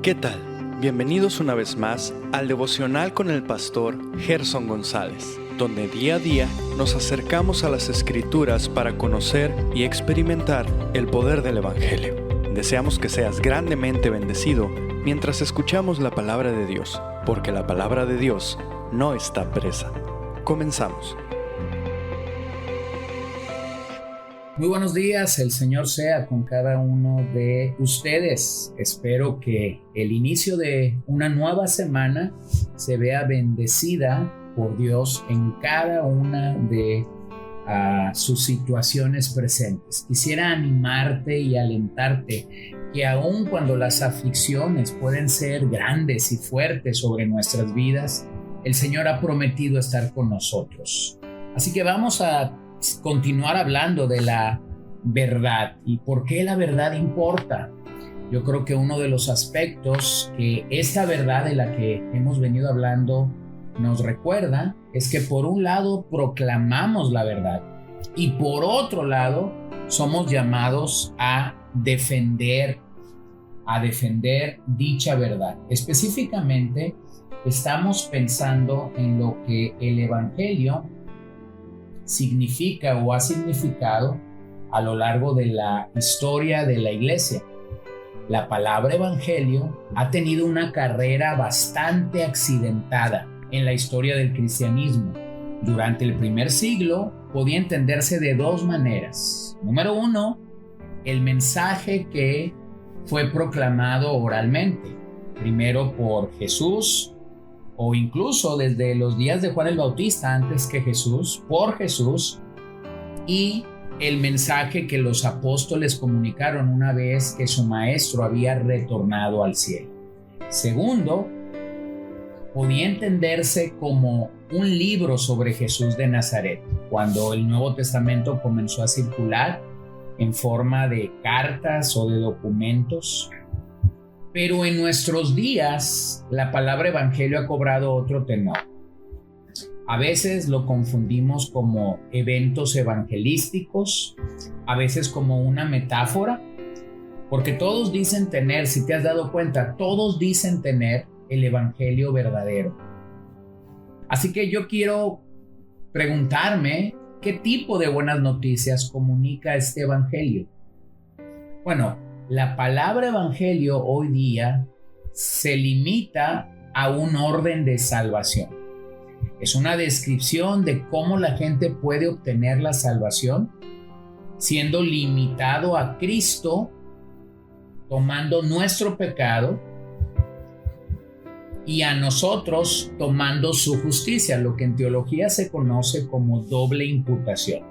¿Qué tal? Bienvenidos una vez más al devocional con el pastor Gerson González, donde día a día nos acercamos a las Escrituras para conocer y experimentar el poder del Evangelio. Deseamos que seas grandemente bendecido mientras escuchamos la palabra de Dios, porque la palabra de Dios no está presa. Comenzamos. Muy buenos días, el Señor sea con cada uno de ustedes. Espero que el inicio de una nueva semana se vea bendecida por Dios en cada una de sus situaciones presentes. Quisiera animarte y alentarte que aun cuando las aflicciones pueden ser grandes y fuertes sobre nuestras vidas, el Señor ha prometido estar con nosotros. Así que vamos a continuar hablando de la verdad y por qué la verdad importa. Yo creo que uno de los aspectos que esta verdad de la que hemos venido hablando nos recuerda es que por un lado proclamamos la verdad y por otro lado somos llamados a defender dicha verdad. Específicamente estamos pensando en lo que el Evangelio significa o ha significado a lo largo de la historia de la iglesia. La palabra evangelio ha tenido una carrera bastante accidentada en la historia del cristianismo. Durante el primer siglo podía entenderse de dos maneras. Número uno, el mensaje que fue proclamado oralmente, primero por Jesús, o incluso desde los días de Juan el Bautista antes que Jesús, por Jesús, y el mensaje que los apóstoles comunicaron una vez que su maestro había retornado al cielo. Segundo, podía entenderse como un libro sobre Jesús de Nazaret, cuando el Nuevo Testamento comenzó a circular en forma de cartas o de documentos. Pero en nuestros días, la palabra evangelio ha cobrado otro tenor. A veces lo confundimos como eventos evangelísticos, a veces como una metáfora, porque todos dicen tener, si te has dado cuenta, todos dicen tener el evangelio verdadero. Así que yo quiero preguntarme, ¿qué tipo de buenas noticias comunica este evangelio? Bueno, la palabra evangelio hoy día se limita a un orden de salvación. Es una descripción de cómo la gente puede obtener la salvación siendo limitado a Cristo, tomando nuestro pecado, y a nosotros tomando su justicia, lo que en teología se conoce como doble imputación.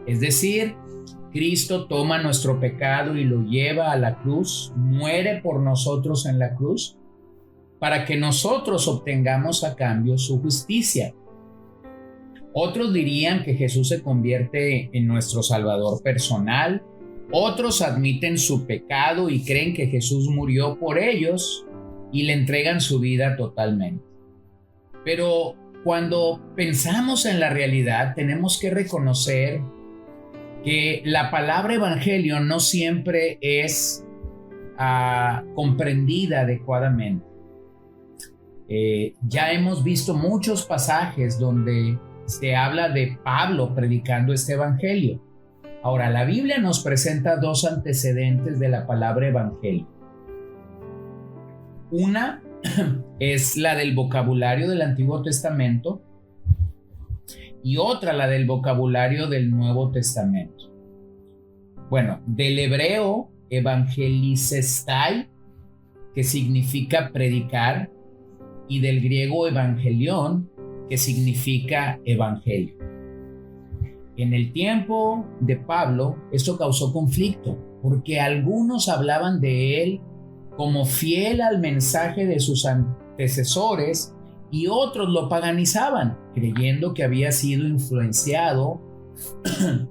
Es decir, Cristo toma nuestro pecado y lo lleva a la cruz, muere por nosotros en la cruz, para que nosotros obtengamos a cambio su justicia. Otros dirían que Jesús se convierte en nuestro Salvador personal, otros admiten su pecado y creen que Jesús murió por ellos y le entregan su vida totalmente. Pero cuando pensamos en la realidad, tenemos que reconocer que la palabra evangelio no siempre es comprendida adecuadamente. Ya hemos visto muchos pasajes donde se habla de Pablo predicando este evangelio. Ahora, la Biblia nos presenta dos antecedentes de la palabra evangelio. Una es la del vocabulario del Antiguo Testamento y otra la del vocabulario del Nuevo Testamento. Bueno, del hebreo evangelisestai, que significa predicar, y del griego evangelión, que significa evangelio. En el tiempo de Pablo, esto causó conflicto, porque algunos hablaban de él como fiel al mensaje de sus antecesores y otros lo paganizaban, creyendo que había sido influenciado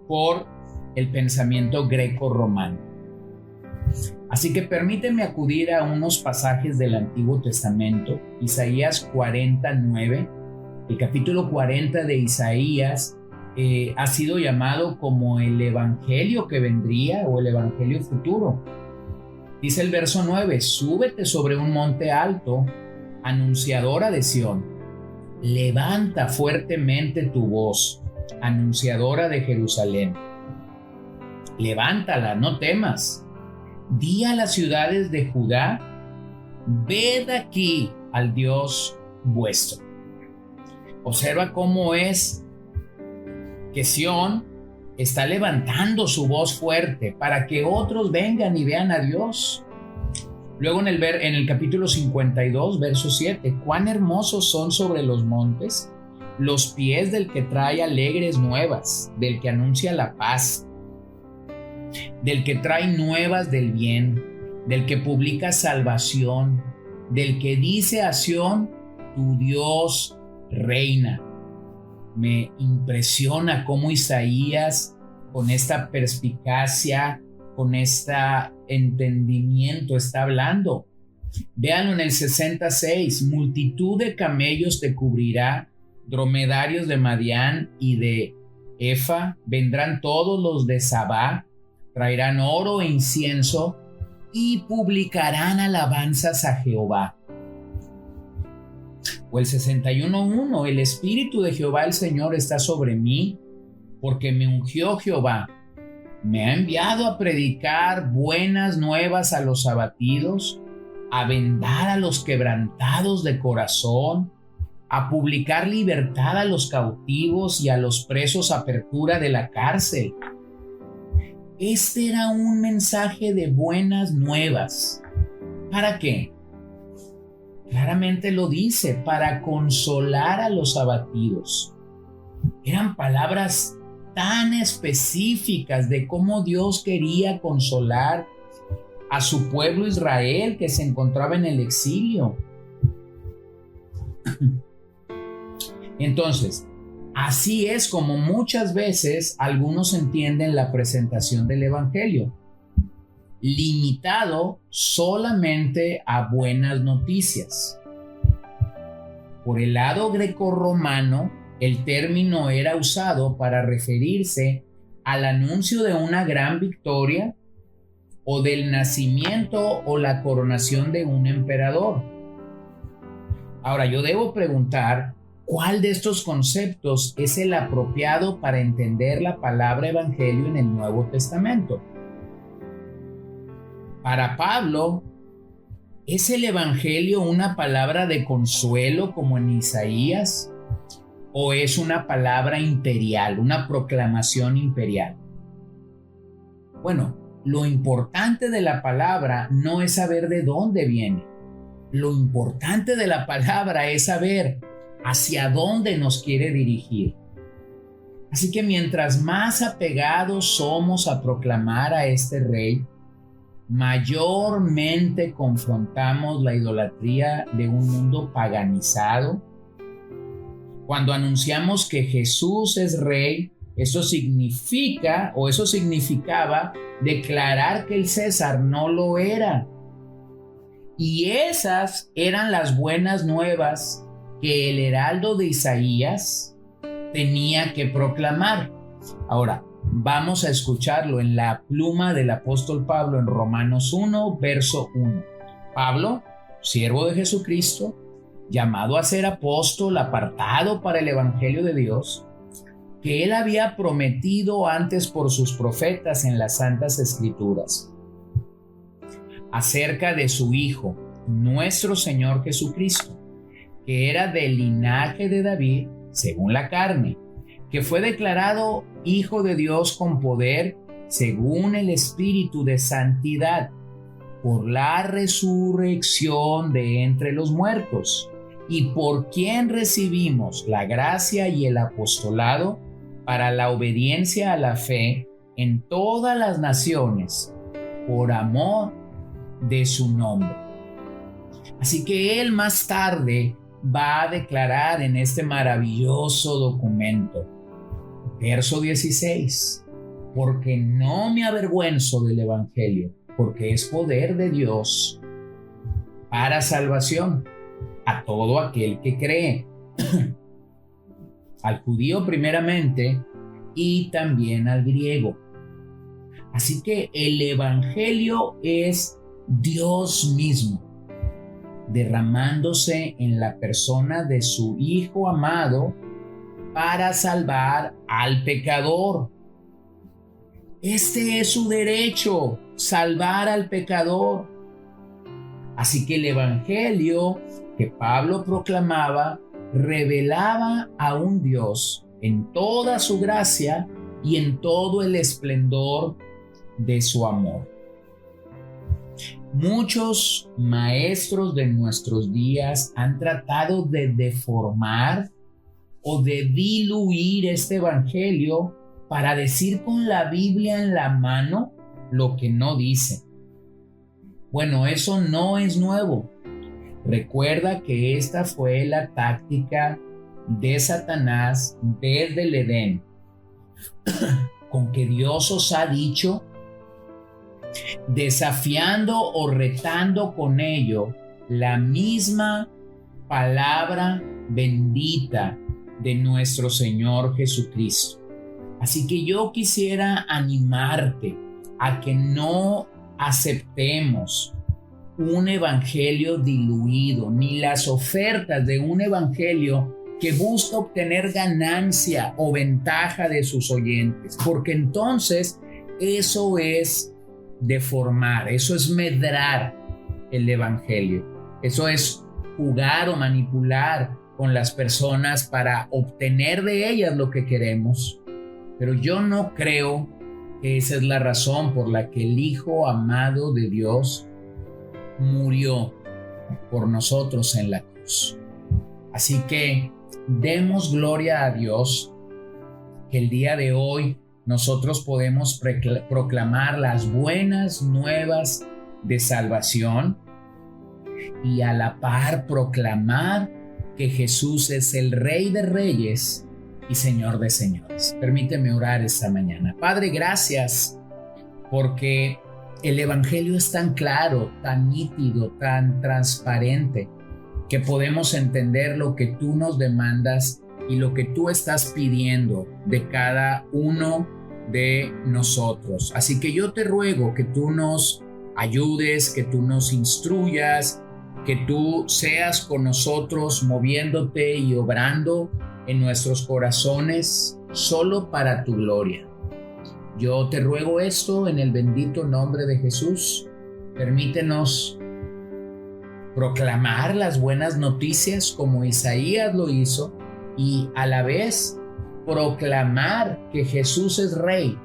por el pensamiento greco-romano. Así que permíteme acudir a unos pasajes del Antiguo Testamento. Isaías 49, el capítulo 40 de Isaías ha sido llamado como el evangelio que vendría o el evangelio futuro. Dice el verso 9, súbete sobre un monte alto, anunciadora de Sión. Levanta fuertemente tu voz, anunciadora de Jerusalén. Levántala, no temas. Di a las ciudades de Judá, ved aquí al Dios vuestro. Observa cómo es que Sión está levantando su voz fuerte para que otros vengan y vean a Dios. Luego en el capítulo 52, verso 7, cuán hermosos son sobre los montes los pies del que trae alegres nuevas, del que anuncia la paz, del que trae nuevas del bien, del que publica salvación, del que dice a Sión, tu Dios reina. Me impresiona cómo Isaías, con esta perspicacia, con este entendimiento, está hablando. Véanlo en el 66, multitud de camellos te cubrirá, dromedarios de Madián y de Efa, vendrán todos los de Sabá, traerán oro e incienso y publicarán alabanzas a Jehová. O el 61:1, el Espíritu de Jehová el Señor está sobre mí, porque me ungió Jehová. Me ha enviado a predicar buenas nuevas a los abatidos, a vendar a los quebrantados de corazón, a publicar libertad a los cautivos y a los presos apertura de la cárcel. Este era un mensaje de buenas nuevas. ¿Para qué? Claramente lo dice, para consolar a los abatidos. Eran palabras tan específicas de cómo Dios quería consolar a su pueblo Israel que se encontraba en el exilio. Entonces, así es como muchas veces algunos entienden la presentación del Evangelio, limitado solamente a buenas noticias. Por el lado grecorromano, el término era usado para referirse al anuncio de una gran victoria o del nacimiento o la coronación de un emperador. Ahora, yo debo preguntar, ¿cuál de estos conceptos es el apropiado para entender la palabra evangelio en el Nuevo Testamento? Para Pablo, ¿es el evangelio una palabra de consuelo como en Isaías? ¿O es una palabra imperial, una proclamación imperial? Bueno, lo importante de la palabra no es saber de dónde viene. Lo importante de la palabra es saber hacia dónde nos quiere dirigir. Así que mientras más apegados somos a proclamar a este rey, mayormente confrontamos la idolatría de un mundo paganizado. Cuando anunciamos que Jesús es rey, eso significaba declarar que el César no lo era. Y esas eran las buenas nuevas que el heraldo de Isaías tenía que proclamar. Ahora, vamos a escucharlo en la pluma del apóstol Pablo en Romanos 1, verso 1. Pablo, siervo de Jesucristo, llamado a ser apóstol, apartado para el evangelio de Dios, que él había prometido antes por sus profetas en las Santas Escrituras, acerca de su Hijo, nuestro Señor Jesucristo, que era del linaje de David, según la carne, que fue declarado Hijo de Dios con poder, según el Espíritu de santidad, por la resurrección de entre los muertos, y por quien recibimos la gracia y el apostolado para la obediencia a la fe en todas las naciones, por amor de su nombre. Así que él más tarde va a declarar en este maravilloso documento, verso 16, porque no me avergüenzo del evangelio, porque es poder de Dios para salvación a todo aquel que cree, al judío primeramente y también al griego. Así que el evangelio es Dios mismo derramándose en la persona de su Hijo amado para salvar al pecador. Este es su derecho, salvar al pecador. Así que el Evangelio que Pablo proclamaba revelaba a un Dios en toda su gracia y en todo el esplendor de su amor. Muchos maestros de nuestros días han tratado de deformar o de diluir este evangelio para decir con la Biblia en la mano lo que no dice. Bueno, eso no es nuevo. Recuerda que esta fue la táctica de Satanás desde el Edén. Con que Dios os ha dicho, desafiando o retando con ello la misma palabra bendita de nuestro Señor Jesucristo. Así que yo quisiera animarte a que no aceptemos un evangelio diluido, ni las ofertas de un evangelio que busca obtener ganancia o ventaja de sus oyentes, porque entonces eso es deformar, eso es medrar el evangelio, eso es jugar o manipular con las personas para obtener de ellas lo que queremos. Pero yo no creo que esa es la razón por la que el Hijo amado de Dios murió por nosotros en la cruz. Así que demos gloria a Dios que el día de hoy nosotros podemos proclamar las buenas nuevas de salvación y a la par proclamar que Jesús es el Rey de Reyes y Señor de Señores. Permíteme orar esta mañana. Padre, gracias porque el Evangelio es tan claro, tan nítido, tan transparente, que podemos entender lo que tú nos demandas y lo que tú estás pidiendo de cada uno de nosotros. Así que yo te ruego que tú nos ayudes, que tú nos instruyas, que tú seas con nosotros moviéndote y obrando en nuestros corazones solo para tu gloria. Yo te ruego esto en el bendito nombre de Jesús. Permítenos proclamar las buenas noticias como Isaías lo hizo y a la vez proclamar que Jesús es Rey.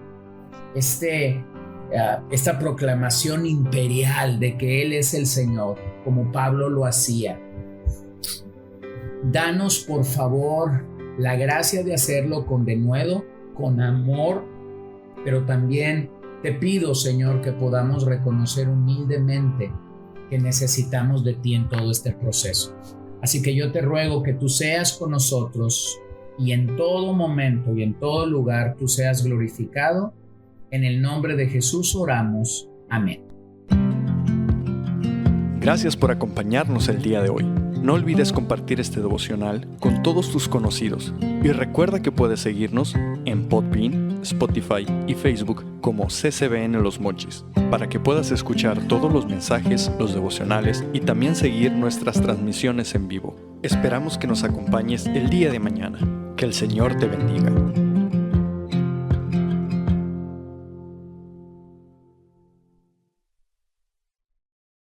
Esta proclamación imperial de que Él es el Señor, como Pablo lo hacía. Danos, por favor, la gracia de hacerlo con denuedo, con amor, pero también te pido, Señor, que podamos reconocer humildemente que necesitamos de ti en todo este proceso. Así que yo te ruego que tú seas con nosotros y en todo momento y en todo lugar tú seas glorificado. En el nombre de Jesús oramos. Amén. Gracias por acompañarnos el día de hoy. No olvides compartir este devocional con todos tus conocidos y recuerda que puedes seguirnos en Podbean, Spotify y Facebook como CCBN Los Mochis para que puedas escuchar todos los mensajes, los devocionales y también seguir nuestras transmisiones en vivo. Esperamos que nos acompañes el día de mañana. Que el Señor te bendiga.